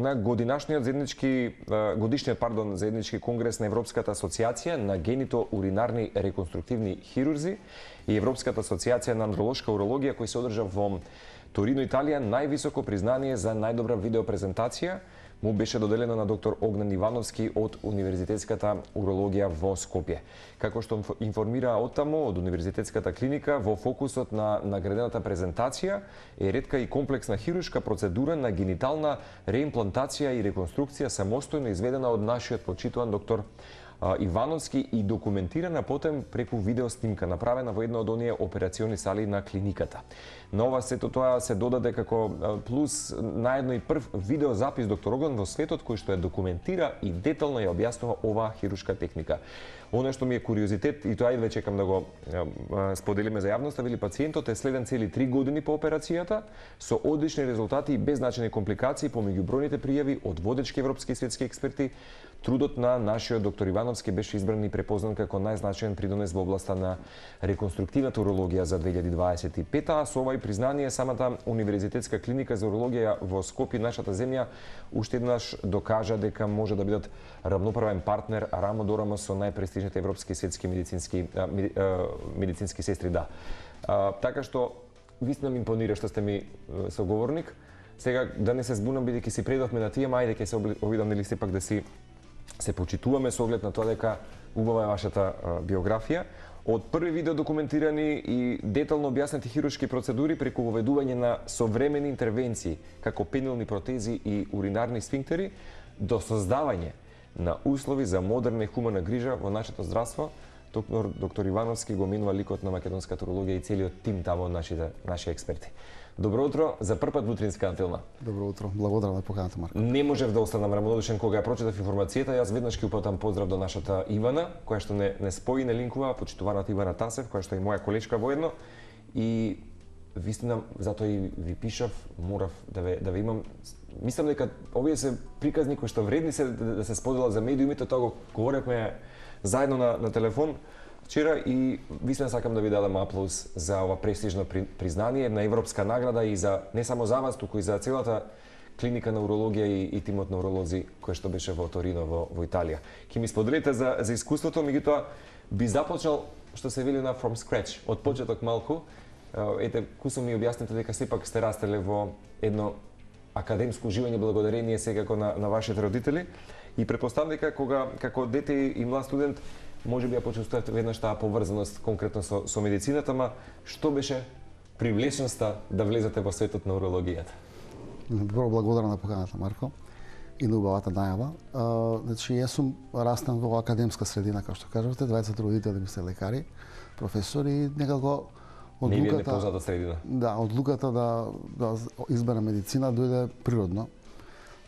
на годишниот заеднички конгрес на Европската асоциација на генито-уринарни реконструктивни хирурзи и Европската асоциација на андролошка урологија, кој се одржа во Торино, Италија, највисоко признание за најдобра видеопрезентација му беше доделено на доктор Огнен Ивановски од Универзитетската урологија во Скопје. Како што информира оттаму од Универзитетската клиника, во фокусот на наградената презентација е ретка и комплексна хируршка процедура на генитална реимплантација и реконструкција самостојно изведена од нашиот почитуван доктор Ивановски и документирана потем преку видеоснимка направена во една од оние операциони сали на клиниката. На ова сето тоа се додаде како плюс наедно и прв видеозапис доктор Огнен во светот кој што ја документира и детално ја објаснува оваа хируршка техника. Оно што ми е куриозитет и тоа едве чекам да го споделиме за јавноста, вели пациентот е следен цели 3 години по операцијата со одлични резултати и без значајни компликации помеѓу бројните пријави од водечки европски и светски експерти. Трудот на нашиот доктор Ивановски беше избран и препознат како најзначаен придонес во областа на реконструктивната урологија за 2025, а со ова и признание самата Универзитетска клиника за урологија во Скопје, нашата земја, уште еднаш докажа дека може да бидат рамноправен партнер рамо до рамо со најпрестижните европски и светски медицински сестри, да. Така што вистина ми импонира што сте ми соговорник. Сега да не се збунам бидејќи си предавме на тие, ајде ќе се обидам нели сепак да си се почитуваме со оглед на тоа дека убава е вашата биографија. Од први видео документирани и детално објаснети хируршки процедури преку воведување на современи интервенции, како пенилни протези и уринарни сфинктери, до создавање на услови за модерна и хумана грижа во нашето здравство, доктор Ивановски го минува ликот на македонската урологија и целиот тим тамо од наши експерти. Добро утро, за прв пат Бутринска антилна. Добро утро, благодарам на поканата, Марко. Не можев да останам рамнодушен кога ја прочитав информацијата. Јас веднаш ќе упатам поздрав до нашата Ивана, која што не спои, не линкува, почитуваната Ивана Тасев, која што е моја колешка воедно. И вистина, затоа и ви пишав, морав да ве имам. Мислам дека овие се приказни кои што вредни се да се споделат за медиумите, тоа го говоревме заедно на телефон вчера и вистина сакам да ви дадам аплауз за ова престижно признание, на европска награда и за не само за вас, туку и за целата клиника на урологија и тимот на уролози кој што беше во Торино во Италија. Ќе ми споделите за искуството, меѓутоа би започнал што се вели на from scratch, од почеток малку. Ете, кусо ми објасните дека сепак сте растеле во едно академско уживање благодарение секако на вашите родители и претпоставам дека кога како дете и млад студент може би ја почувствувате веднаш таа поврзаност конкретно со медицината, ама што беше привлечноста да влезете во светот на урологијата? Добро, благодарам на поканата, Марко, и на убавата најава. Значи, јас сум растен во академска средина, како што кажавте, двајцата родители ми се лекари, професори и некако одлуката средина. Да, одлуката да изберам медицина дојде природно.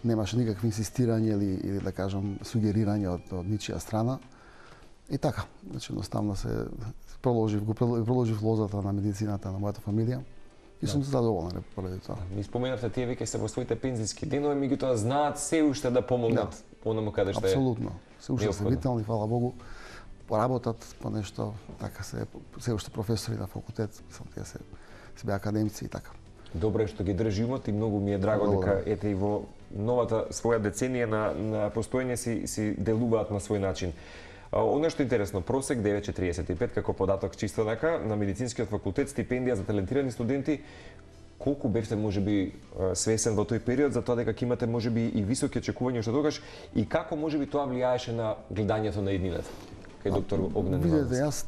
Немаше никакви инсистирање или да кажам сугерирање од ничија страна. И така, значи едноставно се проложив лозата на медицината на мојата фамилија и сум задоволен поради тоа. Ми споменавте тие веќе се во своите пензиски денови, меѓутоа знаат се уште да помогнат онаму каде што е. Апсолутно. Се уште се витални, фала Богу, поработат по нешто, така се уште професори на факултет, мислам тие се беа академици и така. Добро е што ги држи умот и многу ми е драго дека ете и во новата своја деценија на постоење си делуваат на свој начин. Оно што е интересно, просек 9,45 како податок чисто така на медицинскиот факултет, стипендија за талентирани студенти. Колку бевте можеби свесен во тој период за тоа дека ќе имате можеби и високи очекувања што тогаш и како можеби тоа влијаеше на гледањето на еднината? Кај доктор Огнен Ивановски. Видете, јас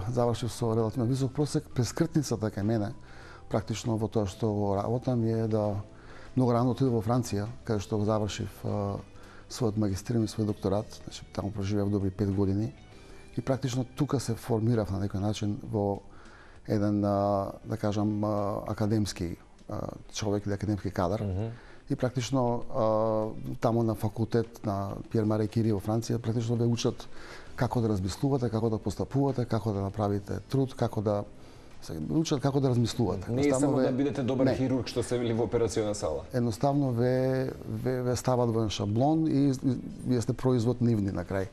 завршив со релативно висок просек, прескртницата кај мене практично во тоа што го работам е да многу рано отидов во Франција, каде што го завршив својот магистрин и својот докторат, значи таму преживеав добри 5 години и практично тука се формирав на некој начин во еден да кажам академски човек или академски кадар. И практично таму на факултет на Пиер Маре Кюри во Франција практично ве учат како да размислувате, како да постапувате, како да направите труд, како да се учат како да размислувате. Не е само да бидете добар хирург што се вели во операциона сала. Едноставно ве стават во еден шаблон и вие сте производ нивни на крај.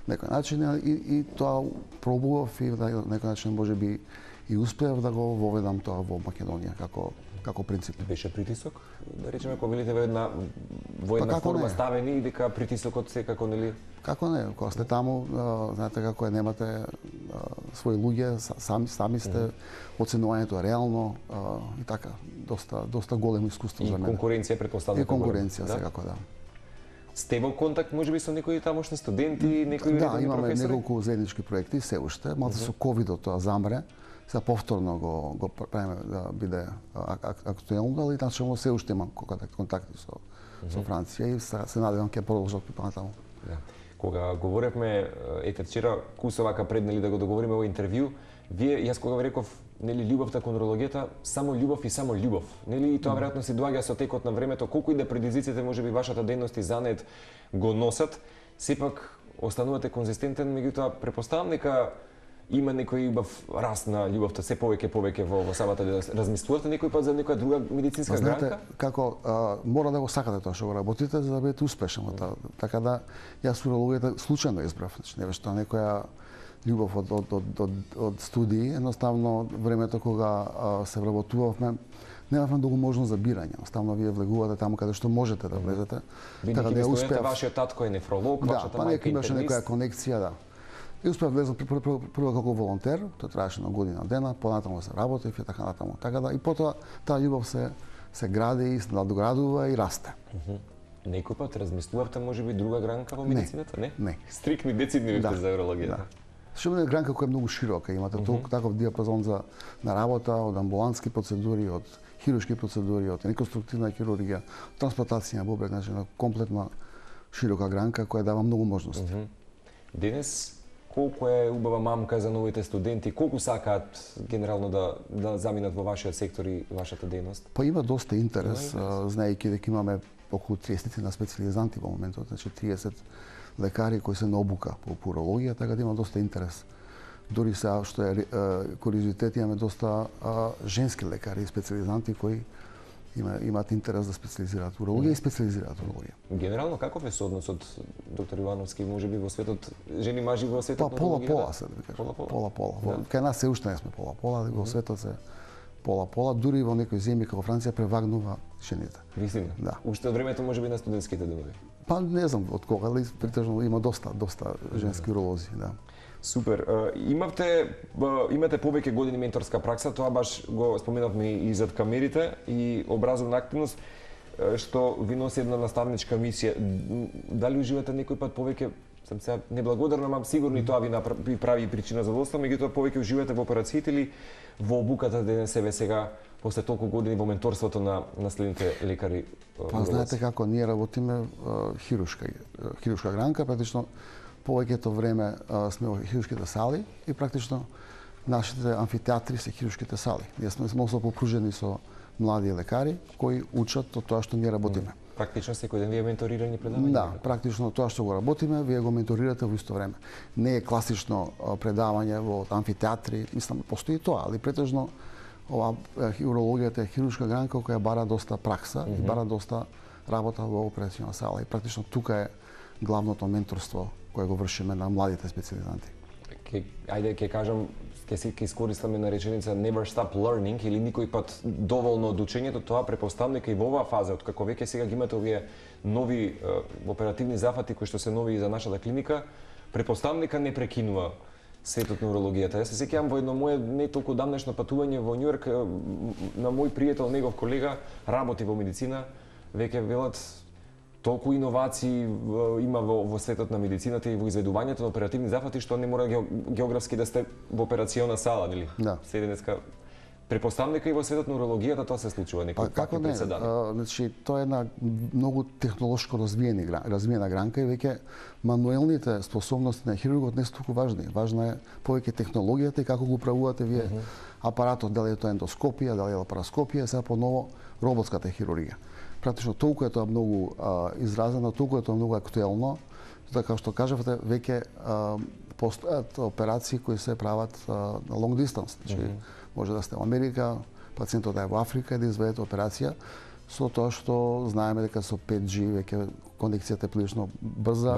Некој начин и тоа пробував и на некој начин можеби и успеав да го воведам тоа во Македонија како како принцип. Беше притисок, да речеме, кога велите во една форма ставени и дека притисокот секако, нели? Како не, кога сте таму, знаете како е, немате своји луѓе, сами сте, оценувањето е реално и така, доста големо искуство за мене. И конкуренција претпоставувам. И конкуренција, секако, да. Сте во контакт можеби со некои тамошни студенти, некои да, имаме професори? неколку заеднички проекти се уште, малку со ковидот тоа замре. Сега повторно го правиме да биде актуелно, али начелно се уште имам контакти со Франција и се надевам ќе продолжат понатаму. Да. Кога говоревме, ете вчера кусовака пред нели да го договориме во интервју, вие јас кога ви реков, нели љубовта кон урологијата, само љубов и само љубов. Нели и тоа веројатно се доаѓа со текот на времето, колку и да предизвиците можеби вашата дејност и занет го носат, сепак останувате конзистентен, меѓутоа претпоставам дека има некој убав раст на љубовта, се повеќе во самата дејност. Размислувате некој пат за некоја друга медицинска гранка? Знаете, како мора да го сакате тоа што го работите за да бидете успешен во тоа. Така да јас урологијата случајно избрав, значи не беше тоа некоја љубов од студии, едноставно времето кога се вработувавме немавме многу можност за бирање. Едноставно вие влегувате таму каде што можете да влезете. Така да ја успеав. Вашиот татко е нефролог, вашата мајка имаше интернист. некоја конекција, да. И успеав влезам прво како волонтер, тоа траеше на година дена, понатаму се работев и така натаму. Така да и потоа таа љубов се гради и се надоградува и расте. Некој пат размислувавте можеби друга гранка во медицината, не? Не. Стрикни децидни бевте за урологијата. Што е гранка која е многу широка, имате толку таков диапазон на работа, од амбулантски процедури, од хируршки процедури, од реконструктивна хирургија, трансплантација на бубрек, значи на комплетна широка гранка која дава многу можности. Денес колку е убава мамка за новите студенти, колку сакаат генерално да заминат во вашиот сектор и вашата дејност? Па има доста интерес, знаејќи дека имаме околу 30 на специализанти во моментот, значи 30 лекари кои се на обука по урологија, така да има доста интерес. Дури сега што е куриозитет, имаме доста женски лекари и специализанти кои имаат интерес да специализираат урологија и специализираат урологија. Генерално каков е соодносот, доктор Ивановски, можеби во светот жени мажи во светот на урологијата? Пола-пола се да кажам. Пола-пола. Кај нас се уште не сме пола-пола, во светот се пола-пола, дури во некои земји како Франција превагнува жените. Вистина? Да. Уште од времето можеби на студентските домови. Па не знам од кога, али претежно има доста женски уролози, да. Супер. Имате повеќе години менторска пракса, тоа баш го споменавме и зад камерите, и образовна активност, што ви носи една наставничка мисија. Дали уживате некој пат повеќе, сам сега неблагодарна, мам сигурно и тоа ви прави причина за задоволство, меѓутоа повеќе уживате во операциите или во обуката денесеве сега, после толку години во менторството на следните лекари? Па знаете како, ние работиме хируршка гранка, практично повеќето време сме во хируршките сали и практично нашите амфитеатри се хируршките сали. Ние сме носо попружени со млади лекари кои учат од тоа што ние работиме. Практично секој ден вие менторирани предавања? Да, практично тоа што го работиме, вие го менторирате во исто време. Не е класично предавање во амфитеатри, мислам, постои тоа, али претежно ова урологијата е хируршка гранка која бара доста пракса и бара доста работа во операцијна сала. И практично тука е главното менторство кое го вршиме на младите специализанти. Ајде ќе кажам, ќе искористаме на реченица never stop learning или никој пат доволно од учењето, тоа претпоставам дека и во оваа фаза, откако веќе сега ги имате овие нови оперативни зафати кои што се нови за нашата клиника, претпоставам дека не прекинува светот на урологијата. Јас се сеќавам во едно мое не толку давнешно патување во Њујорк, на мој пријател, негов колега, работи во медицина, веќе велат толку иновации има во светот на медицината и во изведувањето на оперативни зафати што не мора географски да сте во операциона сала, нели? Да. Седи денеска. Претпоставам дека и во светот на урологијата тоа се случува, некои факти преседани. Значи тоа е една многу технолошко развиена гранка и веќе мануелните способности на хирургот не се толку важни. Важна е повеќе технологијата и како го управувате вие апаратот, дали е тоа ендоскопија, дали е лапароскопија, сега поново роботската хирургија. Практично толку е тоа многу изразено, толку е тоа многу актуелно, така што кажавте, веќе постојат операции кои се прават на long distance. Значи, може да сте во Америка, пациентот е во Африка и да изведете операција, со тоа што знаеме дека со 5G веќе конекцијата е прилично брза.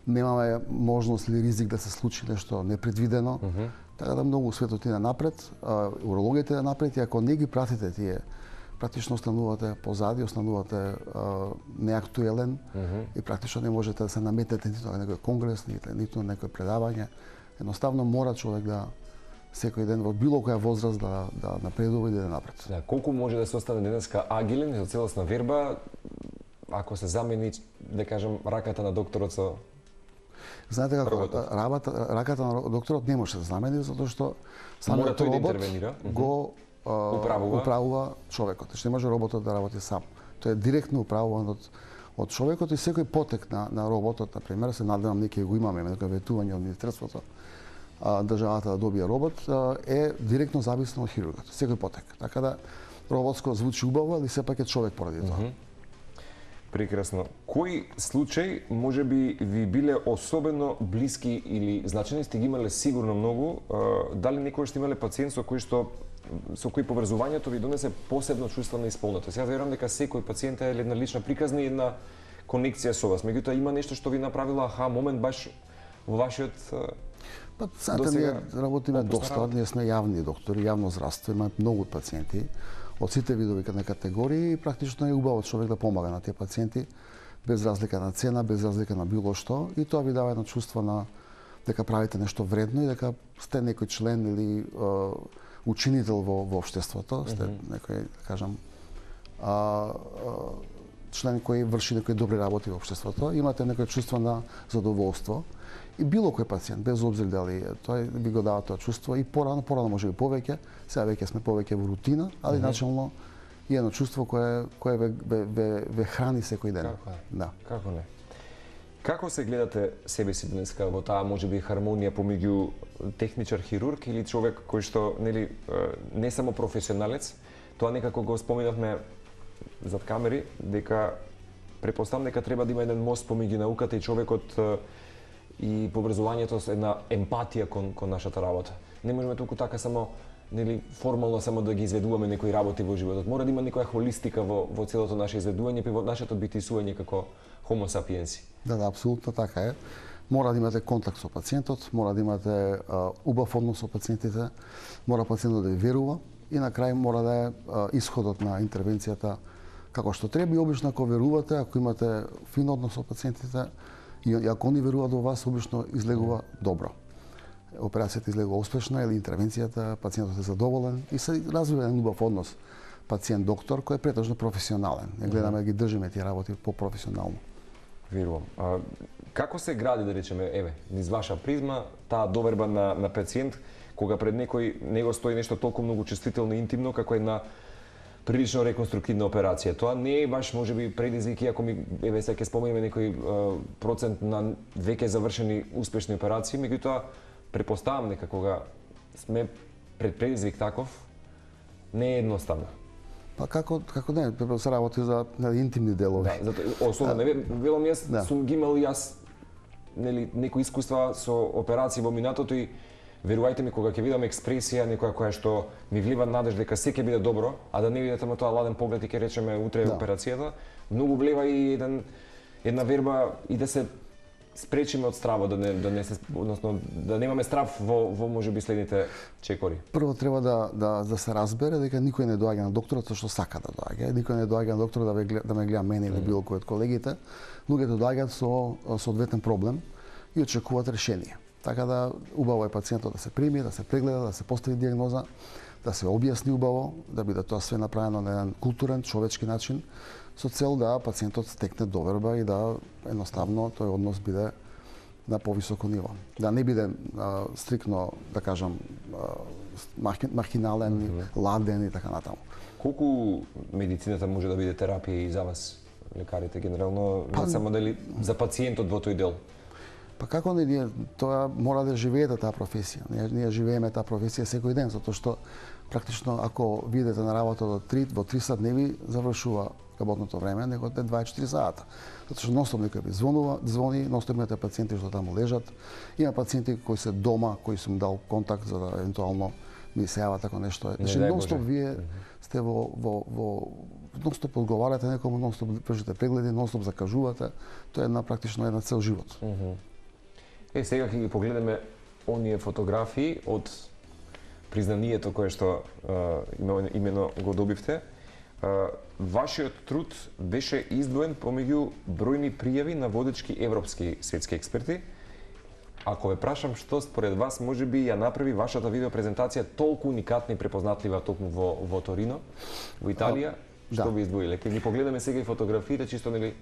Немаме можност или ризик да се случи нешто непредвидено. Така да многу светот иде напред, урологијата иде напред и ако не ги пратите тие практично останувате позади, останувате неактуелен и практично не можете да се наметнете ниту на некој конгрес, ниту на некој предавање. Едноставно мора човек да секој ден во било која возраст да напредува и да напред. Да, колку може да се остане денеска агилен и со целосна верба ако се замени, да кажем, раката на докторот со Знаете како, роботот? раката на докторот не може да се замени затоа што самиот тој да робот интервенира. го управува човекот. Значи не може роботот да работи сам. Тој е директно управуван од човекот и секој потек на роботот, на пример, се надевам некој го имаме, некој ветување од министерството, државата да добие робот, е директно зависно од хирургот. Секој потек. Така да роботско звучи убаво, али сепак е човек поради тоа. Прекрасно. Кои случаи можеби ви биле особено блиски или значени, сте ги имале сигурно многу, дали некој сте имале пациент со кој поврзувањето ви донесе посебно чувствена исполнетост? Јас верувам дека секој пациент е една лична приказна и една конекција со вас. Меѓутоа има нешто што ви направила аха момент баш во вашиот Па, знаете, ние работиме доста, ние сме јавни доктори, јавно здравство, имаме многу пациенти од сите видови на категории и практично е убаво човек да помага на тие пациенти без разлика на цена, без разлика на било што и тоа ви дава едно чувство на дека правите нешто вредно и дека сте некој член или учинител во општеството, сте некој, да кажам, член кој врши некои добри работи во општеството, имате некој чувство на задоволство. И било кој пациент, без обзир дали тој би го дава тоа чувство и порано може би повеќе, сега веќе сме повеќе во рутина, али начелно и едно чувство кое ве храни секој ден. Како е? Да. Како не? Како се гледате себе си денеска во таа можеби хармонија помеѓу техничар хирург или човек кој што нели не само професионалец, тоа некако го споменавме зад камери дека претпоставам дека треба да има еден мост помеѓу науката и човекот и поврзувањето со една емпатија кон нашата работа. Не можеме толку така само нели формално само да ги изведуваме некои работи во животот. Мора да има некоја холистика во целото наше изведување и во нашето битисување како Homo sapiensi. Да, апсолутно така е. Мора да имате контакт со пациентот, мора да имате убав однос со пациентите, мора пациентот да ви верува и на крај мора да е исходот на интервенцијата како што треба и обично ако верувате, ако имате фин однос со пациентите, и ако они веруваат во вас, обично излегува добро. Операцијата излегува успешна или интервенцијата, пациентот е задоволен и се развива еден убав однос пациент-доктор кој е претежно професионален. Не гледаме да ги држиме тие работи по-професионално. Верувам. Како се гради, да речеме, низ ваша призма, таа доверба на пациент, кога пред некој него стои нешто толку многу чувствително и интимно, како една прилично реконструктивна операција. Тоа не е баш можеби предизвик, ако сега ќе спомнеме некој процент на веќе завршени успешни операции, меѓутоа претпоставам дека кога сме пред предизвик таков, не е едноставно. Па како не, се работи за интимни делови. Да, особено велам јас сум ги имал јас нели некои искуства со операции во минатото и верувајте ми, кога ќе видам експресија некоја која што ми влива надеж дека се ќе биде добро, а да не видите само тоа ладен поглед и ќе речеме утре операцијата, многу влива и една верба и да се спречиме од страво, односно да немаме страв во можеби следните чекори. Прво треба да се разбере дека никој не доаѓа на докторот што сака да доаѓа. Никој не доаѓа на докторот да ме гледа мене или било кој од колегите. Луѓето доаѓаат со соодветен проблем и очекуваат решение. Така да убаво е пациентот да се прими, да се прегледа, да се постави диагноза, да се објасни убаво, да биде тоа све направено на еден културен, човечки начин, со цел да пациентот стекне доверба и да едноставно тој однос биде на повисоко ниво. Да не биде стрикно, да кажам, махинален, ладен и така натаму. Колку медицината може да биде терапија и за вас, лекарите генерално, не само дали за пациентот во тој дел? Па како не, ние тоа мора да живеете таа професија. Ние живееме таа професија секој ден, затоа што практично ако видите на работа во 3 сат не ви завршува работното време, него е 24 сата. Затоа што ностоп некој ви звони, ностоп имате пациенти што таму лежат. Има пациенти кои се дома, кои сум дал контакт за да евентуално ми се јава тако нешто. Значи ностоп вие сте ностоп одговарате некому, ностоп вршите прегледи, ностоп закажувате. Тоа е практично една цел живот. Сега ќе ги погледнеме оние фотографии од признанието кое што имено го добивте. Вашиот труд беше издвоен помеѓу бројни пријави на водечки европски светски експерти. Ако ве прашам што според вас можеби ја направи вашата видеопрезентација толку уникатна и препознатлива токму во Торино, во Италија, што би издвоиле? Ке ги погледаме сега и фотографиите, чисто нели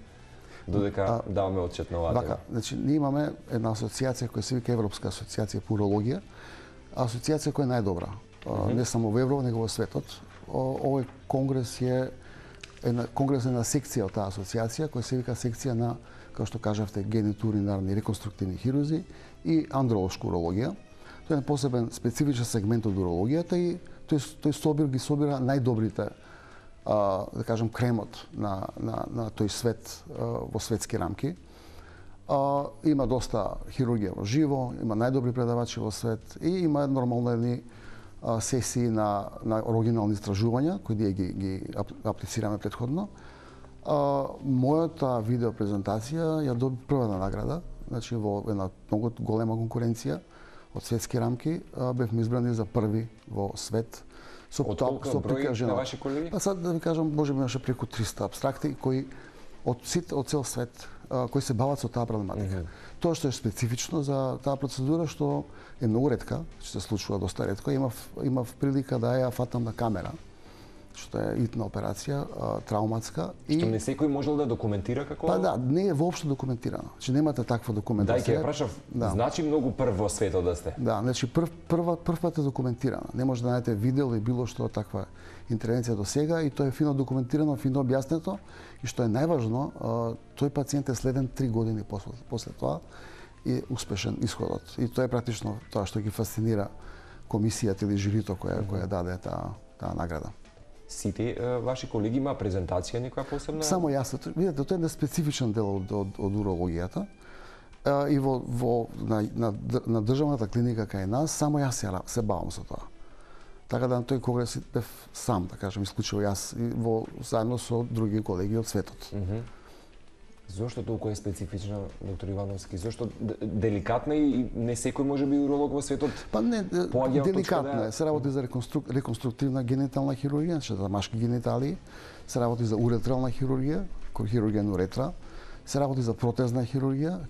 додека даваме отчет на оваа тема. Значи, ние имаме една асоциација која се вика Европска асоциација по урологија, асоциација која е најдобра, не само во Европа, него во светот. Овој конгрес е една секција од таа асоциација која се вика секција на, како што кажавте, генитоуринарни реконструктивни хирурзи и андролошка урологија. Тоа е посебен специфичен сегмент од урологијата и тој ги собира најдобрите, да кажем, кремот на тој свет во светски рамки. Има доста хирургија во живо, има најдобри предавачи во свет и има нормално едни сесии на оригинални истражувања кои ние ги аплицираме претходно. Мојата видеопрезентација ја доби првата награда, значи во една многу голема конкуренција од светски рамки, бевме избрани за први во свет. Од колку број на ваши колеги? Па сад да ви кажам, можеби имаше преку 300 абстракти кои од цел свет кои се бават со таа проблематика. Тоа што е специфично за таа процедура, што е многу ретка, што се случува доста ретко, имав прилика да ја фатам на камера, што е итна операција, трауматска. Што не секој можел да документира како? Па да, не е воопшто документирано. Значи немате таква документација. Дај ќе ја прашав, значи многу прв во светот да сте. Да, значи прв пат е документирана. Не може да најдете видео или било што таква интервенција до сега и тоа е фино документирано, фино објаснето и што е најважно, тој пациент е следен 3 години после тоа и успешен исходот. И тоа е практично тоа што ги фасцинира комисијата или жирито која даде таа награда. Сите ваши колеги има презентација некоја посебна? Само јас. Видете, тоа е специфичен дел од урологијата. И на државната клиника кај нас, само јас се бавам со тоа. Така да на тој конгрес бев сам, да кажем, исклучиво јас, заедно со други колеги од светот. Зошто толку е специфична, доктор Ивановски? Зошто деликатна и не секој може би уролог во светот? Па не, деликатна е. Се работи за реконструктивна генитална хирургија, значи за машки гениталии, се работи за уретрална хирургија, хирургија на уретра, се работи за протезна хирургија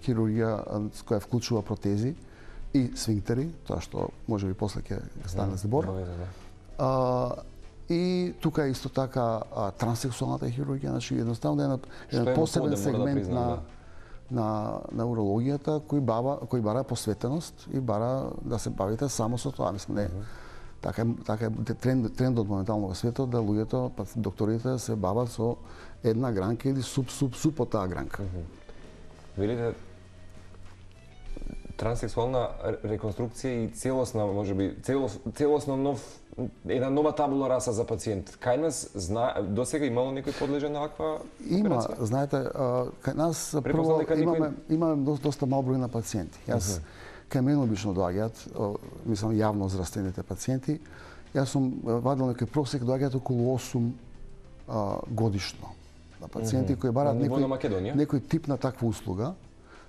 која вклучува протези и сфинктери, тоа што може би после ќе стане збор. И тука исто така транссексуалната хирургија, значи едноставно е еден посебен сегмент на урологијата кој бара посветеност и бара да се бавите само со тоа. Мислам, не. Така е трендот моментално во светот да луѓето, докторите се бават со една гранка или суп од таа гранка. Велите транссексуална реконструкција и целосна, можеби, целосно една нова табула раса за пациент. Кај нас досега имало некој подлежен на аква операција? Има, знаете, кај нас прво имаме доста мал број на пациенти. Јас кај мене обично доаѓаат, мислам јавно здравствените пациенти. Јас сум вадил некој просек, доаѓаат околу 8 годишно на пациенти кои бараат некој тип на таква услуга.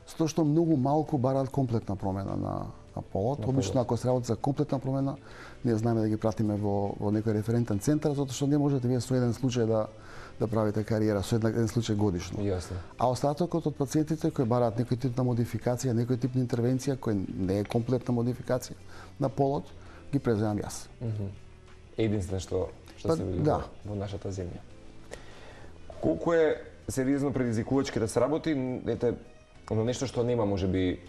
Затоа што многу малку бараат комплетна промена на полот. Обично ако се работи за комплетна промена, ние знаеме да ги пратиме во некој референтен центар, затоа што не можете вие со еден случај да правите кариера, со еден случај годишно. Јасно. А остатокот од пациентите кои бараат некој тип на модификација, некој тип на интервенција кој не е комплетна модификација на полот, ги преземам јас. Единствено што се вели во нашата земја. Колку е сериозно предизвикувачки да се работи, на нешто што нема можеби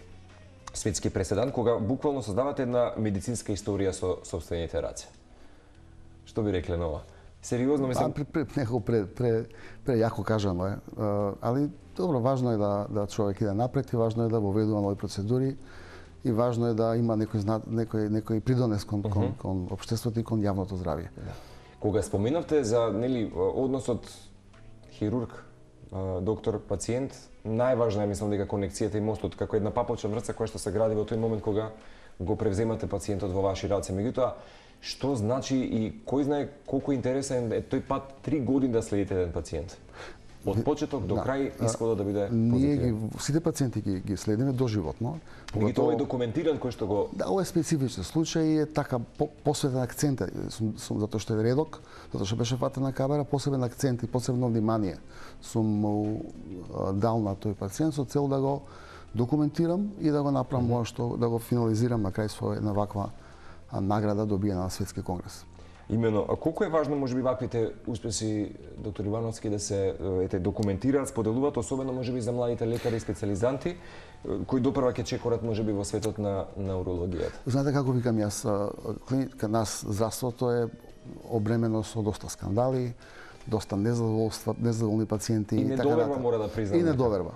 светски преседан, кога буквално создавате една медицинска историја со сопствените раце. Што би рекле на ова? Сериозно мислам... Прејако кажано е, али добро, важно е да човек иде напред и важно е да воведува нови процедури и важно е да има некој придонес кон општеството и кон јавното здравје. Кога споменавте за односот хирург доктор пациент, најважна е мислам дека конекцијата и мостот како една папалча врца која што се гради во тој момент кога го превземате пациентот во ваши раце. Меѓутоа, што значи и кој знае колку интересен е тој пат 3 години да следите еден пациент? од почеток до крај исходот да биде Ние позитивен. сите пациенти ги следиме доживотно. Меѓутоа овој документиран кој што го Да, ова е специфичен случај, е така посветен акцент, сум затоа што е редок, затоа што беше фатена камера, посебен акцент и посебно внимание сум дал на тој пациент со цел да го документирам и да го направам ова што да го финализирам на крај со една ваква награда добиена на Светски конгрес. Имено, а колку е важно можеби ваквите успеси, доктор Ивановски, да се документираат, споделуваат, особено можеби за младите лекари и специјализанти кои допрва ќе чекорат можеби во светот на урологијата? Знаете како викам јас, клиника нас здравството е обремено со доста скандали, доста незадоволни пациенти И недоверба мора да признам. И недоверба.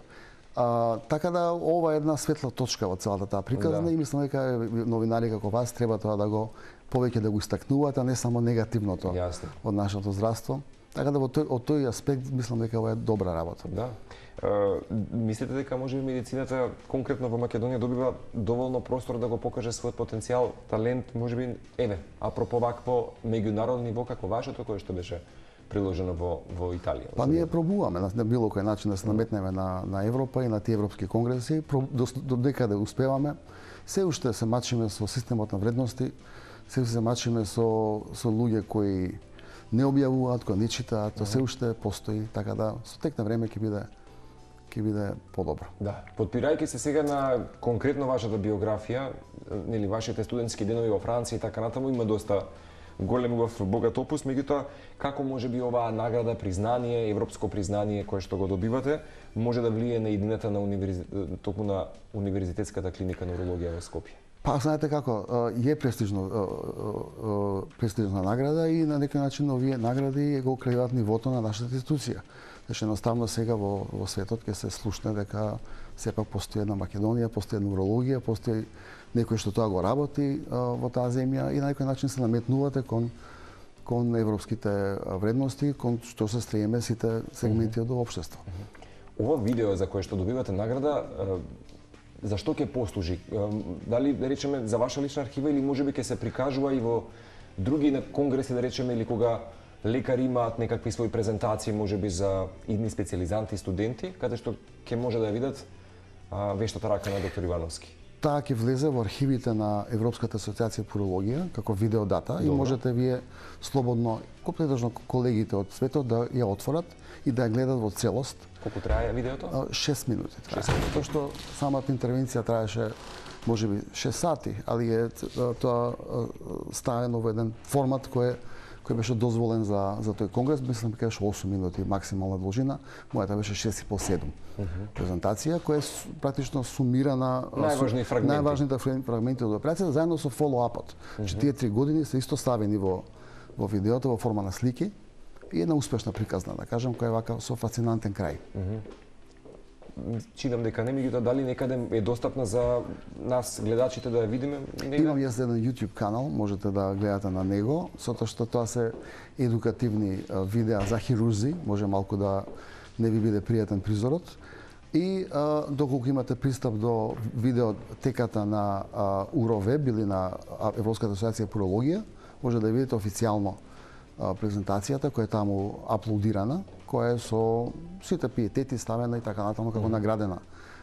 Така да ова е една светла точка во целата таа приказна и мислам дека новинари како вас треба тоа да го повеќе да го истакнуваат, а не само негативното од нашето здравство. Така да од тој аспект мислам дека ова е добра работа. Да. Мислите дека можеби медицината конкретно во Македонија добива доволно простор да го покаже својот потенцијал, талент, можеби апропо вакво меѓународно ниво како вашето кое што беше приложено во Италија? Па ние пробуваме на било кој начин да се наметнеме на Европа и на тие европски конгреси, до некаде успеваме. Се уште се мачиме со системот на вредности, се мачиме со луѓе кои не објавуваат, кои не читаат, тоа се уште постои, така да со тек на време ќе биде подобро. Да, потпирајќи се сега на конкретно вашата биографија, нели вашите студентски денови во Франција и така натаму, има доста голем богат опус, меѓутоа како може би оваа награда, признание, европско признание кое што го добивате, може да влие на иднината на токму на Универзитетската клиника на урологија во Скопје? Па знаете како, е престижна награда и на некој начин овие награди го креираат нивото на нашата институција. Значи едноставно сега во светот ќе се слушне дека сепак постои една Македонија, постои една урологија, постои некој што тоа го работи во таа земја и на некој начин се наметнувате кон европските вредности, кон што се стремиме сите сегменти од општество. Ова видео за кое што добивате награда, зашто ќе послужи? Дали, да речеме, за ваша лична архива или можеби ќе се прикажува и во други конгреси, да речеме, или кога лекари имаат некакви своји презентации, можеби за идни специјализанти, студенти, каде што ќе може да ја видат вештата рака на доктор Ивановски? Таа ќе влезе во архивите на Европската асоциација по урологија како видеодата и можете вие слободно, компletно колегите од светот да ја отворат и да ја гледат во целост. Колку трае видеото? 6 минути трае. Тоа што самата интервенција траеше можеби 6 сати, али тоа ставено во еден формат кој беше дозволен за тој конгрес, мислам дека беше 8 минути максимална должина, мојата беше 6,5-7 презентација, која е практично сумирана најважните фрагменти од операцијата заедно со фоллоуапот. Тие 3 години се исто ставени во видеото во форма на слики и една успешна приказна, да кажам, која е вака со фасцинантен крај. Читам дека не, меѓутоа дали некаде е достапна за нас гледачите да ја видиме? Имам јас еден YouTube канал, можете да гледате на него, затоа што тоа се едукативни видеа за хирурзи, може малку да не ви биде пријатен призорот. И доколку имате пристап до видеотеката на Уровеб или на Европската асоциација по урологија, може да видите официјално презентацијата која е таму аплодирана, која е со сите пиетети ставена и така натаму како наградена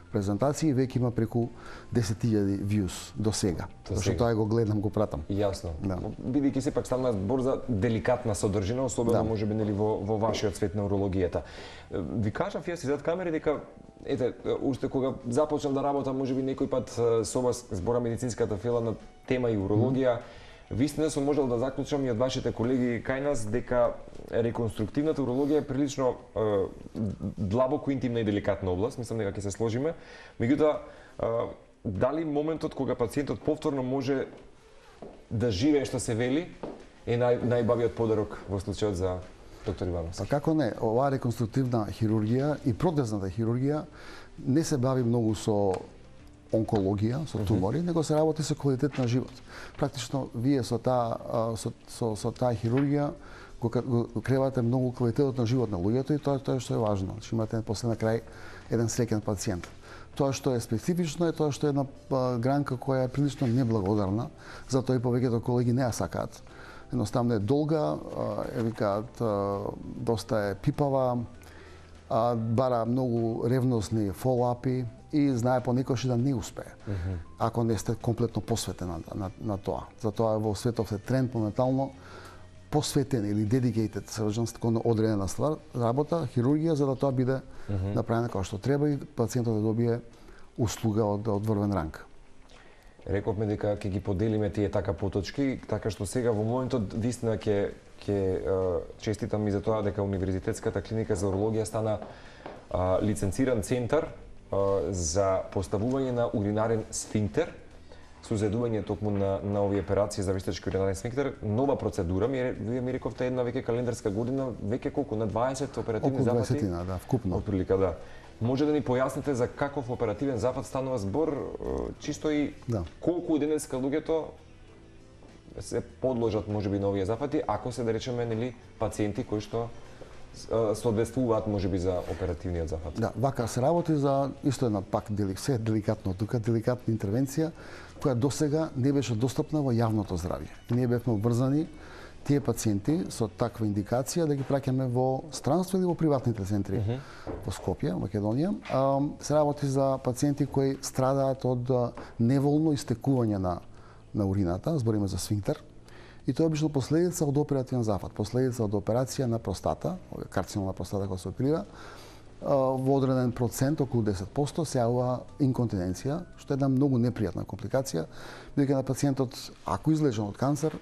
презентација и веќе има преку 10.000 views до сега. Зашто тоа го гледам, го пратам. Јасно. Бидејќи сепак ставна збор за деликатна содржина, особено можеби нели во вашиот свет на урологијата. Ви кажав јас изад камери дека уште кога започнав да работам, можеби некој пат со вас збора медицинската фила на тема и урологија, вистина сум можел да заклучам и од вашите колеги кај нас дека реконструктивната урологија е прилично длабоко интимна и деликатна област, мислам дека ќе се сложиме. Меѓутоа, дали моментот кога пациентот повторно може да живее што се вели е најбавиот подарок во случајот за доктор Ивановски? Па како не, оваа реконструктивна хирургија и протезната хирургија не се бави многу со онкологија, со тумори, него се работи со квалитет на живот. Практично вие со таа хирургија го кревате многу квалитетот на живот на луѓето и тоа што е важно. Значи имате после на крај еден среќен пациент. Тоа што е специфично е тоа што е една гранка која е прилично неблагодарна, затоа и повеќето колеги не ја сакаат. Едноставно е долга, викаат доста е пипава, бара многу ревностни фолапи и знае понекогаш и да не успее. Ако не сте комплетно посветен на тоа. Затоа во светов е тренд моментално посветен или dedicated surgeons кон одредена ствар, работа, хирургија, за да тоа биде направено како што треба и пациентот да добие услуга од врвен ранг. Рековме дека ќе ги поделиме тие така поточки, така што сега во моментот вистина ќе честитам и за тоа дека Универзитетската клиника за урологија стана лиценциран центар за поставување на уринарен сфинктер, со заедување токму на овие операции за вештачки уринарен сфинктер, нова процедура, вие ми рековте една веќе календарска година, веќе колку, на 20 оперативни запати? Околу 20, да, вкупно. Отприлика, да. Може да ни појасните за каков оперативен запад станува збор, чисто и колку денеска луѓето се подложат можеби на овие запати, ако се да речеме нели пациенти кои што соодветствуваат можеби за оперативниот запад. Да, вака се работи за исто една пак се деликатно тука, деликатна интервенција која досега не беше достапна во јавното здравје. И ние бевме обврзани тие пациенти со таква индикација да ги праќаме во странство или во приватните центри во Скопје, Македонија. Се работи за пациенти кои страдаат од неволно истекување на урината, збориме за сфинктер. И тоа е обично последица од оперативен запад, последица од операција на простата, карцином на простата која се оперира. Во одреден процент, околу 10%, се јавува инконтиненција, што е една многу непријатна компликација, бидејќи на пациентот, ако излечен од канцер,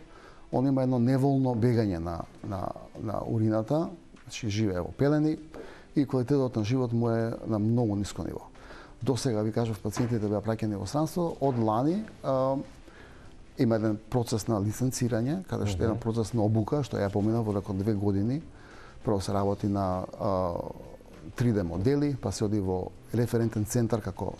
он има едно неволно бегање на урината, значи живее во пелени и квалитетот на живот му е на многу ниско ниво. Досега, ви кажав, пациентите беа праќани во странство, од лани има еден процес на лиценцирање, каде што е еден процес на обука, што ја поминав во рекord 2 години. Прво се работи на 3D модели, па се оди во референтен центар како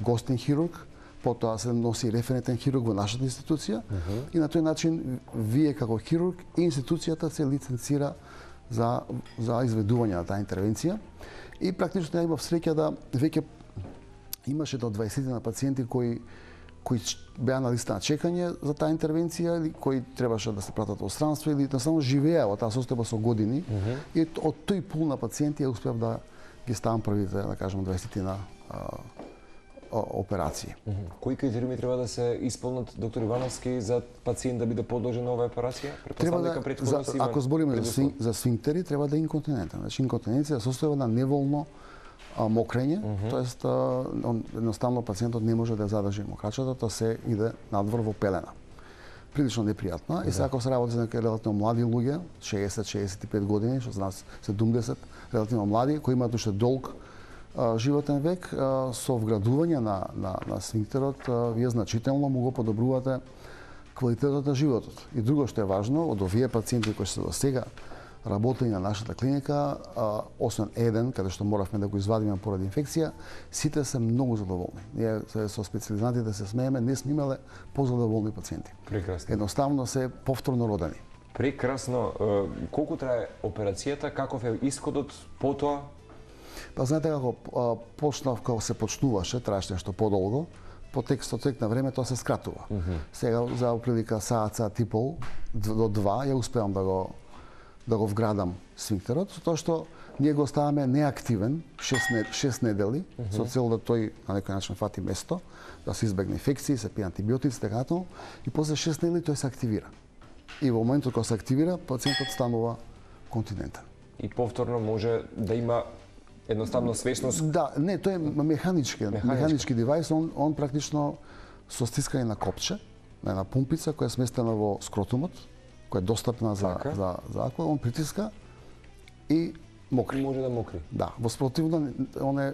гостин хирург, потоа се носи референтен хирург во нашата институција и на тој начин вие како хирург и институцијата се лиценцира за изведување на таа интервенција. И практично ја имав среќа да веќе имаше до 20 на пациенти кои беа на листа на чекање за таа интервенција или кои требаше да се пратат во странство или едноставно живееа во таа состојба со години и од тој пул на пациенти ја успеав да ги ставам првите, да кажем, 20 на операции. Кои критериуми треба да се исполнат, доктор Ивановски, за пациент да биде подложен на оваа операција? Треба да, ако збориме за сфинктери, треба да е инконтинентен. Значи инконтиненција се состојува на неволно мокрење, тоест едноставно пациентот не може да задржи мокрачето, тоа се иде надвор во пелена. Прилично непријатно. И сега ако се работи за некои релативно млади луѓе, 60-65 години, што за нас 70, релативно млади, кои имаат уште долг животен век, со вградување на сфинктерот, вие значително му го подобрувате квалитетот на животот. И друго што е важно, од овие пациенти кои се до сега работени на нашата клиника, освен еден, каде што моравме да го извадиме поради инфекција, сите се многу задоволни. Ние со специјализантите се смееме, не сме имале позадоволни пациенти. Прекрасно. Едноставно се повторно родени. Прекрасно. Колку трае операцијата, каков е исходот потоа? Па знаете како почнав, како се почнуваше, траеше нешто подолго, по тек на време тоа се скратува. Сега за прилика саат и пол до 2 ја успеам да го вградам сфинктерот, со тоа што ние го оставаме неактивен 6 недели, со цел да тој на некој начин фати место, да се избегне инфекции, се пие антибиотици, така натаму, и после 6 недели тој се активира. И во моментот кога се активира, пациентот станува континентен. И повторно може да има едноставно свесност? Да, не, тој е механички девајс, он практично со стискање на копче, на една пумпица која е сместена во скротумот, која е достапна за аква, он притиска и мокри. Може да мокри. Да, во спротивно он е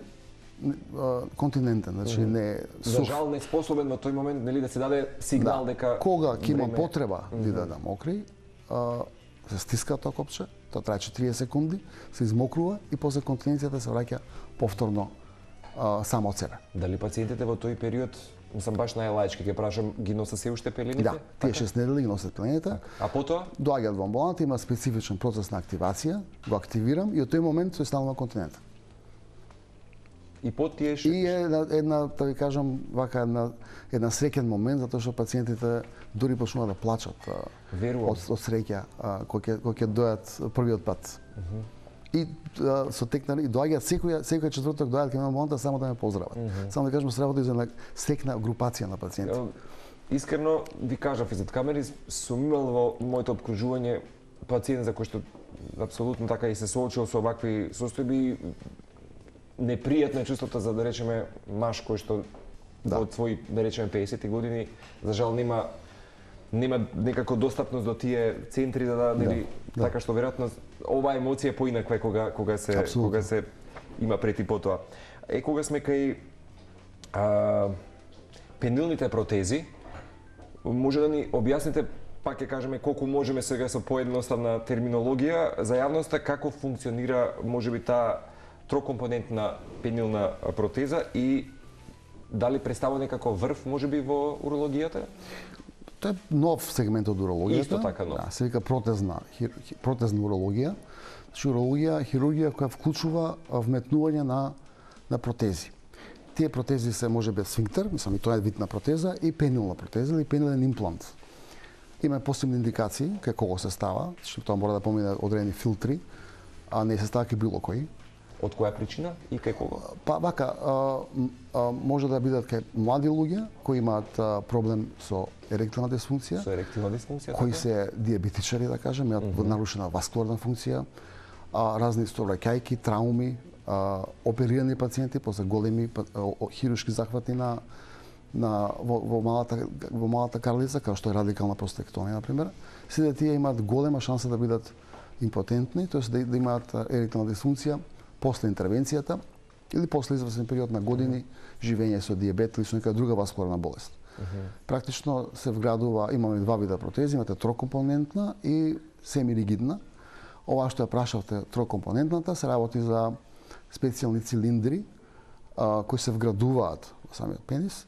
континентен, значи не сух. За жал не способен во тој момент нели да се даде сигнал дека кога ќе има потреба да мокри, се стиска тоа копче, тоа трае 40 секунди, се измокрува и после континенцијата се враќа повторно само од себе. Дали пациентите во тој период, мислам баш најлаички, ќе прашам, ги носат се уште пелените? Да, тие 6 недели ги носат пелените. А потоа? Доаѓаат во амбуланта, има специфичен процес на активација, го активирам и од тој момент се станува континент. И под тие И една да ви кажам, вака една среќен момент, затоа што пациентите дури почнуваат да плачат Верувам. од среќа кога ќе дојдат првиот пат. И со текна и доаѓаат секој четврток доаѓаат кај мене само да ме поздрават. Само да кажам, се работи за една срекна групација на пациенти. Искрено ви кажав и зад камери, сум имал во моето обкружување пациент за кој што апсолутно така и се соочил со овакви состојби. Непријатно е чувството за, да речеме, маж кој што од своји, да речеме, 50 години, за жал нема некако достапност до тие центри за нели така што веројатно оваа емоција е поинаква кога се има пред и потоа. Кога сме кај пенилните протези, може да ни објасните, пак ќе кажеме колку можеме сега со поедноставна терминологија за јавноста како функционира можеби таа трокомпонентна пенилна протеза и дали представува некако врв можеби во урологијата? Тоа е нов сегмент од урологијата. Исто така нов. Да, се вика протезна урологија. Значи урологија, хирургија која вклучува вметнување на протези. Тие протези се можеби сфинктер, мислам и тоа е вид на протеза, и пенилна протеза или пенилен имплант. Има посебни индикации кај кого се става, што тоа мора да помине одредени филтри, а не се става кај било кој. Од која причина и кај кого? Па вака, може да бидат кај млади луѓе кои имаат проблем со еректилна дисфункција. Со еректилна дисфункција? Кои се диабетичари, да кажем, имаат нарушена васкуларна функција, разни стообраќајки, трауми, оперирани пациенти после големи хируршки захвати во малата карлица, како што е радикална простектомија, например. Сите тие имаат голема шанса да бидат импотентни, тоест да имаат еректилна дисфункција после интервенцијата или после известен период на години живење со дијабет или со нека друга васкуларна болест. Практично се вградува, имаме два вида протези, имате трокомпонентна и семиригидна. Ова што ја прашавте, трокомпонентната, се работи за специјални цилиндри кои се вградуваат во самиот пенис,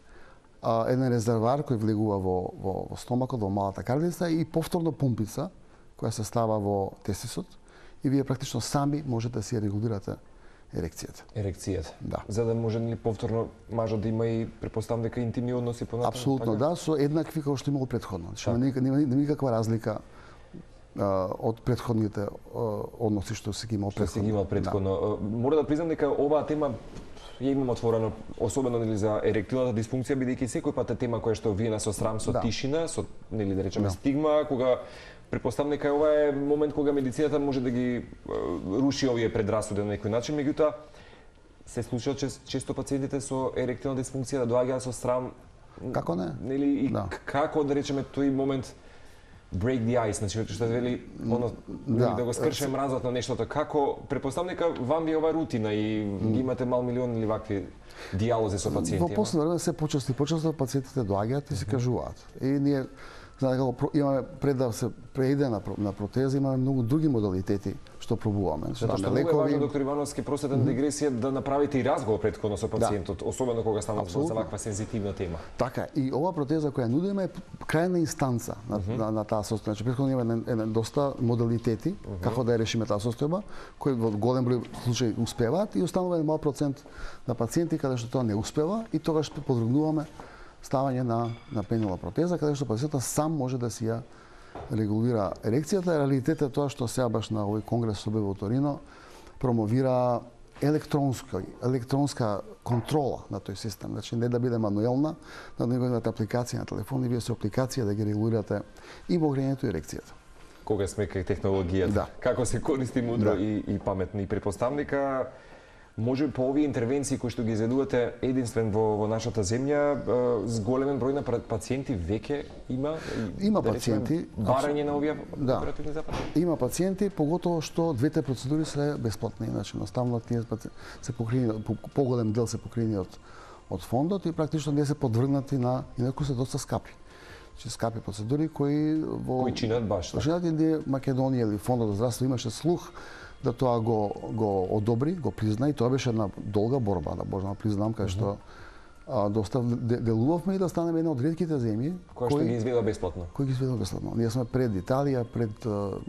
еден резервар кој влегува во стомакот, во малата карлица и повторно помпица која се става во тестисот и вие практично сами можете да си регулирате ерекцијата. Ерекцијата. Да. За да може нели повторно мажот да има и претпоставам дека интимни односи понатаму. Апсолутно така? Да, со еднакви како што имало претходно. Значи нема никаква разлика од претходните односи што се ги имал претходно. Што се ги имал претходно. Да. Мора да признам дека оваа тема ја имам отворено, особено нели за еректилната дисфункција, бидејќи секој пат е тема која што виена со срам, со тишина, со нели да речеме стигма, кога претпоставам дека ова е момент кога медицината може да ги руши овие предрасуди на некој начин, меѓутоа се случува често пациентите со еректилна дисфункција да доаѓаат со срам. Како не? Нели и како да речеме тој момент break the ice, значи што вели да го скрше мразот на нештото. Како претпоставам дека вам ви ова рутина и ги имате мал милион или вакви диалози со пациенти. Во последно време се почесто пациентите доаѓаат и се кажуваат. И ние знаете како имаме пред да се преиде на протеза, имаме многу други модалитети што пробуваме. Затоа што многу е важно, доктор Ивановски, просветна дигресија, да направите и разговор претходно со пациентот, особено кога станува за ваква сензитивна тема. Така, и ова протеза која нудиме е крајна инстанца на таа состојба. Значи претходно имаме доста модалитети како да ја решиме таа состојба, кои во голем број случаи успеваат и останува еден мал процент на пациенти каде што тоа не успева и тогаш подвргнуваме ставање на пенилна протеза, каде што пациентот сам може да си ја регулира ерекцијата. Реалитетот е тоа што сега баш на овој конгрес со во Торино промовира електронска контрола на тој систем. Значи не да биде мануелна, да не имате апликација на телефон и вие со апликација да ги регулирате и могрењето и ерекцијата. Кога сме кај технологијата, како се користи мудро и паметно и претпоставам дека може по овие интервенции кои што ги изведувате единствен во нашата земја, зголемен број на пациенти веќе има пациенти барање на овие оперативни запати. Има пациенти, поготово што двете процедури се бесплатни, значи наставно тие се покриени, поголем дел се покриени од фондот и практично не се подвргнати на инаку се доста скапи. Значи скапи процедури кои чинат баш. Чинат и Македонија или фондот за здравство имаше слух да тоа го одобри, го призна и тоа беше една долга борба, да можам да признам, кај што доста делувавме и да станеме една од ретките земји кои што ги изведува бесплатно. Кои ги изведува бесплатно. Ние сме пред Италија,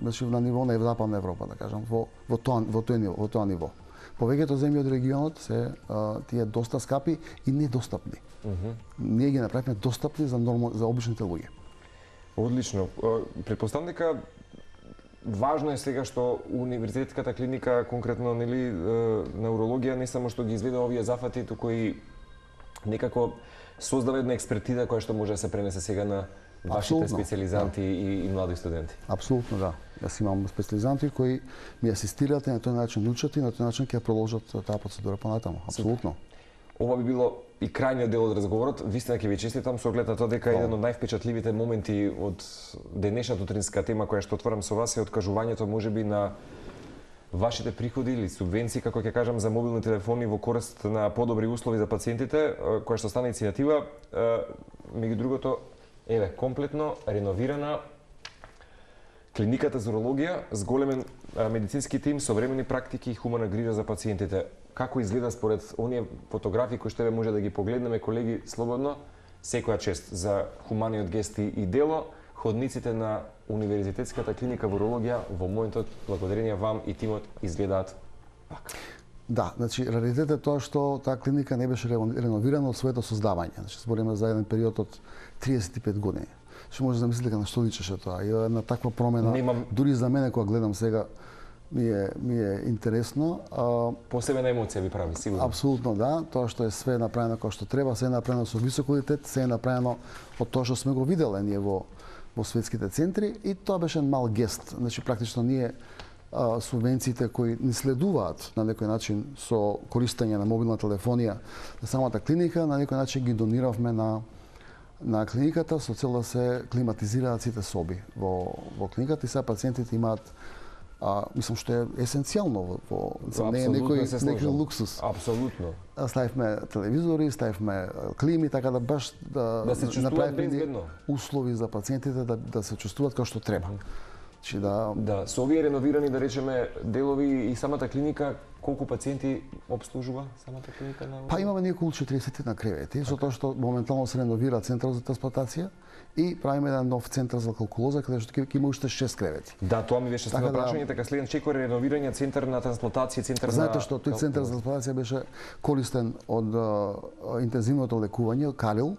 значи на ниво на Западна Европа, да кажам, во тоа ниво. Повеќето земји од регионот се тие доста скапи и недостапни. Ние ги направивме достапни за обичните луѓе. Одлично. Претпоставам дека важно е сега што универзитетската клиника, конкретно нели на урологија, не само што ги изведе овие зафати, туку и некако создава една експертиза која што може да се пренесе сега на вашите специјализанти и млади студенти. Апсолутно, да. Јас имам специјализанти кои ми асистираат и на тој начин учат и на тој начин ќе продолжат таа процедура понатаму. Апсолутно. Ова би било и крајниот дел од разговорот. Вистина ќе ви честитам со оглед на тоа дека еден од највпечатливите моменти од денешната утринска тема која што отворам со вас е откажувањето можеби на вашите приходи или субвенции, како ќе кажам, за мобилни телефони во корист на подобри услови за пациентите, која што стана иницијатива, меѓу другото, еве, комплетно реновирана клиниката за урологија с големен медицински тим, современи практики и хумана грижа за пациентите. Како изгледа според оние фотографии кои што може да ги погледнеме, колеги, слободно, секоја чест за хуманиот гест и дело, ходниците на Универзитетската клиника во урологија во моментот, благодарение вам и тимот, изгледаат вака. Да, значи раритет е тоа што таа клиника не беше реновирана од своето создавање. Значи збориме за еден период од 35 години. Што може да замислите на што личеше тоа. И една таква промена, дури за мене кога гледам сега, ми е интересно. Посебна емоција ви прави, сигурно. Апсолутно да, тоа што е све направено како што треба, све е направено со висок квалитет, све е направено од тоа што сме го виделе ние во светските центри и тоа беше мал гест. Значи практично ние субвенциите кои ни следуваат на некој начин со користење на мобилна телефонија на самата клиника, на некој начин ги дониравме на клиниката со цел да се климатизираат сите соби во клиниката и сега пациентите имаат мислам што е есенцијално не е некој луксус. Апсолутно. Ставивме телевизори, ставивме клими, така да баш да се чувствуваат безбедно. Услови за пациентите да се чувствуваат како што треба. Да, со овие реновирани, да речеме, делови и самата клиника, колку пациенти обслужува самата клиника на? Па имаме неколку 40 на кревети, со тоа што моментално се реновира центар за трансплантација и правиме еден нов центар за калкулоза каде што ќе има уште 6 кревети. Да, тоа ми беше следно прашање, така следен чекор реновирање центар на трансплантација, центар на... Знаете што тој центар за трансплантација беше користен од интензивното лекување, Калил,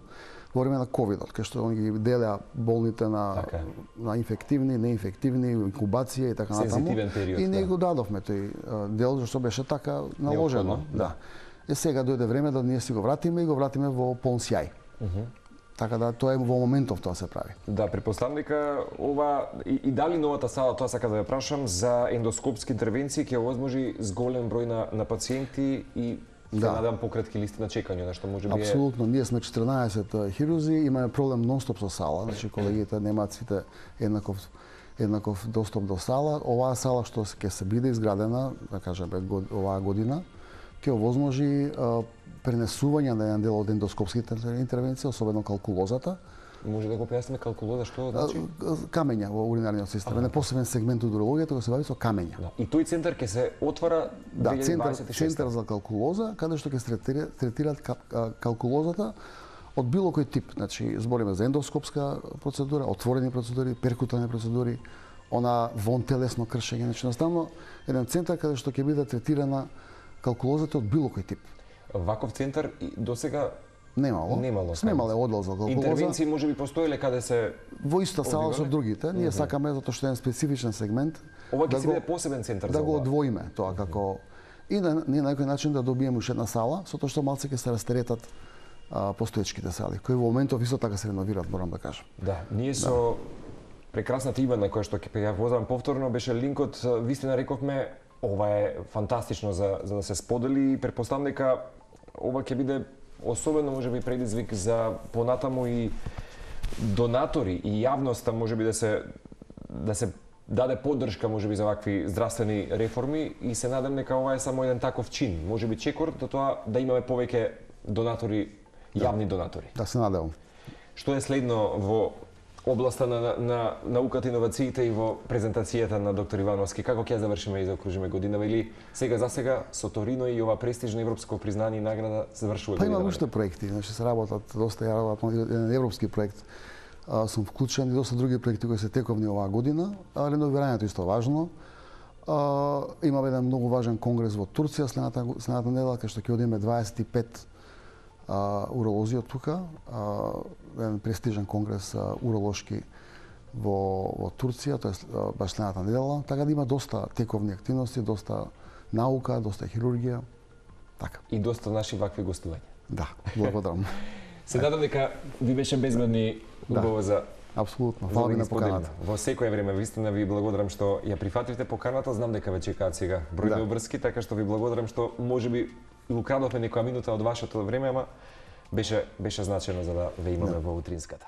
во време на ковидот, кај што ги делеа болните на инфективни, неинфективни, инкубација и така натаму. Период, и ние го дадовме тој дел зашто беше така наложено. Да. И сега дојде време да ние си го вратиме и го вратиме во полн сјај. Така да тоа е во моментов тоа се прави. Да, претпоставам дека ова и дали новата сала, тоа сакам да ја прашам, за ендоскопски интервенции ќе овозможи с голем број на пациенти и се надам пократки листи на чекање, на што може би е... Апсолутно, ние сме 14 хирурзи, имаме проблем нонстоп со сала, значи колегите немаат сите еднаков достап до сала. Оваа сала што ќе се биде изградена, да кажеме, оваа година, ќе овозможи пренесување на еден дел од ендоскопските интервенции, особено калкулозата. Може да го појасниме калкулоза, што значи? Камења во уринарниот систем, не посебен сегмент од урологијата кој се бави со камења. Да. И тој центар ќе се отвара 2026. Центар за калкулоза, каде што ќе се третираат калкулозата од било кој тип. Значи, збориме за ендоскопска процедура, отворени процедури, перкутални процедури, она вонтелесно кршење. Значи, наставно, еден центар каде што ќе биде третирана калкулозата од било кој тип. Ваков центар досега немало. Снимале оддел за калкулоза. Интервенции можеби постоеле каде се во иста сала со другите. Ние сакаме затоа што е еден специфичен сегмент. Ова ќе биде посебен центар да за го одвоиме тоа како и на некој начин да добиеме уште една сала, со тоа што малце ќе се растеретат постоечките сали, кои во моментов исто така се реновираат, морам да кажам. Да, ние со прекрасната Ивана која што ќе ја возам повторно беше линкот, вистина рековме, ова е фантастично за да се сподели и претпоставам дека ова ќе биде особено можеби предизвик за понатаму и донатори и јавноста можеби да се даде поддршка можеби за вакви здравствени реформи и се надам дека ова е само еден таков чин, можеби чекор до тоа да имаме повеќе донатори, јавни донатори. Да се надевам. Што е следно во областа на науката и иновациите и во презентацијата на доктор Ивановски? Како ќе ја завршиме и заокружиме годинава или сега за сега со Торино и ова престижно европско признание и награда завршува годинава? Па има уште проекти, значи се работат доста, ја работам еден европски проект. Сум вклучен и доста други проекти кои се тековни оваа година. Реновирањето исто важно. Имаме еден многу важен конгрес во Турција следната недела, кај што ќе одиме 25 уролози од тука. Еден престижен конгрес уролошки во Турција, тоа е баш следната недела. Така да има доста тековни активности, доста наука, доста хирургија. Така. И доста наши вакви гостувања. Да, благодарам. Се надам дека ви беше безбедни убаво за апсолутно. Фала ви на поканата. Во секое време вистина ви благодарам што ја прифативте поканата. Знам дека ве чекаат сега бројни обрски, така што ви благодарам што можеби украдовме некоја минута од вашето време, ама беше значено за да ве имаме во утринската.